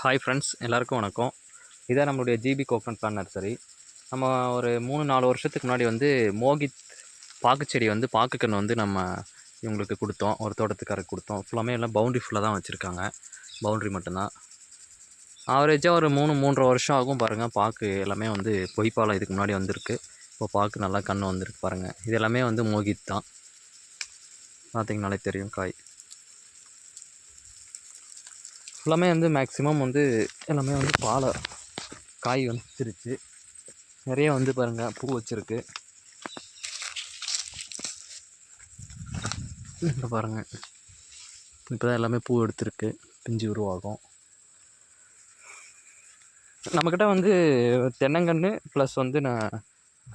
Hi friends, எல்லாருக்கும் வணக்கம். இதான் நம்மளுடைய ஜிபி கோகனட் பிளான் நர்சரி. நம்ம ஒரு 3-4 வருஷத்துக்கு முன்னாடி வந்து மோகித் பாக்குச்செடி வந்து பாக்குக்கன்று வந்து நம்ம இவங்களுக்கு கொடுத்தோம். ஒரு தோட்டத்துக்காரருக்கு கொடுத்தோம். ஃபுல்லாமே எல்லாம் பவுண்ட்ரி ஃபுல்லாக தான் வச்சுருக்காங்க. பவுண்ட்ரி மட்டும்தான். ஆவரேஜாக ஒரு 3-3.5 வருஷம் ஆகும் பாருங்கள். பாக்கு எல்லாமே வந்து பொய்ப்பாலம் இதுக்கு முன்னாடி வந்திருக்கு. இப்போ பாக்கு நல்லா கன்று வந்திருக்கு பாருங்கள். இது எல்லாமே வந்து மோகித் தான். பார்த்திங்கனாலே தெரியும் காய் ஃபுல்லாமே வந்து மேக்ஸிமம் வந்து எல்லாமே வந்து பாலை காய் வந்துருச்சு. நிறைய வந்து பாருங்கள் பூ வச்சுருக்கு. இப்போ பாருங்கள், இப்போ தான் எல்லாமே பூ எடுத்துருக்கு, பிஞ்சு உருவாகும். நம்மக்கிட்ட வந்து தென்னங்கன்று ப்ளஸ் வந்து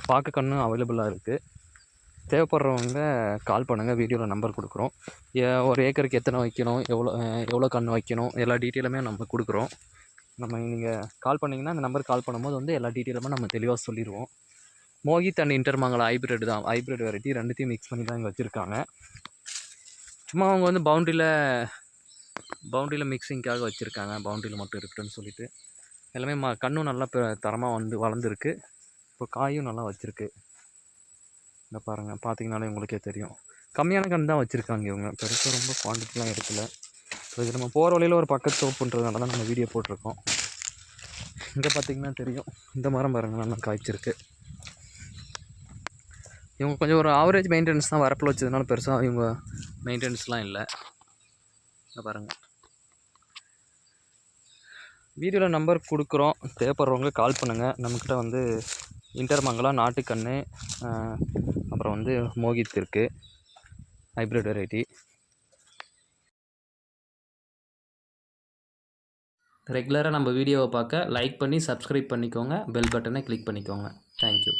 பாக்கு கன்று அவைலபிளாக இருக்குது. தேவைப்படுறவங்க கால் பண்ணுங்கள். வீடியோவில் நம்பர் கொடுக்குறோம். ஒரு ஏக்கருக்கு எத்தனை வைக்கணும், எவ்வளோ கன்று வைக்கணும், எல்லா டீட்டெயிலுமே நம்ம கொடுக்குறோம். நீங்கள் கால் பண்ணிங்கன்னா அந்த நம்பருக்கு கால் பண்ணும்போது வந்து எல்லா டீட்டெயிலுமே நம்ம தெளிவாக சொல்லிடுவோம். மோகித் அண்ட் இன்டர்மங்கலம் ஹைப்ரிட் தான். ஹைப்ரிட் வெரைட்டி ரெண்டுத்தையும் மிக்ஸ் பண்ணி தான் இங்கே வச்சுருக்காங்க. சும்மா அவங்க வந்து பவுண்ட்ரியில் மிக்சிங்காக வச்சுருக்காங்க. பவுண்ட்ரியில் மட்டும் இருக்குதுன்னு சொல்லிட்டு எல்லாமே கன்றும் நல்லா தரமாக வந்து வளர்ந்துருக்கு. இப்போ காயும் நல்லா வச்சுருக்கு. இந்த பாருங்கள், பார்த்தீங்கனாலே உங்களுக்கே தெரியும். கம்மியான கன்று தான் வச்சுருக்காங்க இவங்க. பெருசாக ரொம்ப குவான்டிட்டிலாம் எடுக்கல. ஸோ இது நம்ம போகிற வழியில் ஒரு பக்கத்து தோப்புன்றதுனால தான் நம்ம வீடியோ போட்டிருக்கோம். இங்கே பார்த்திங்கன்னா தெரியும், இந்த மரம் பாருங்கள் நல்லா காய்ச்சிருக்கு. இவங்க கொஞ்சம் ஒரு ஆவரேஜ் மெயின்டெனன்ஸ் தான் வரப்பில் வச்சதுனால பெருசாக இவங்க மெயின்டெனன்ஸ்லாம் இல்லை. இங்கே பாருங்கள், வீடியோவில் நம்பர் கொடுக்குறோம். தேவைப்படுறவங்க கால் பண்ணுங்கள். நம்மக்கிட்ட வந்து இன்டர்மங்கலம் நாட்டுக்கன்று, அப்புறம் வந்து மோகித் இருக்குது, ஹைப்ரிட் வெரைட்டி. ரெகுலராக நம்ம வீடியோவை பார்க்க லைக் பண்ணி சப்ஸ்கிரைப் பண்ணிக்கோங்க. பெல் பட்டனை கிளிக் பண்ணிக்கோங்க. தேங்க்யூ.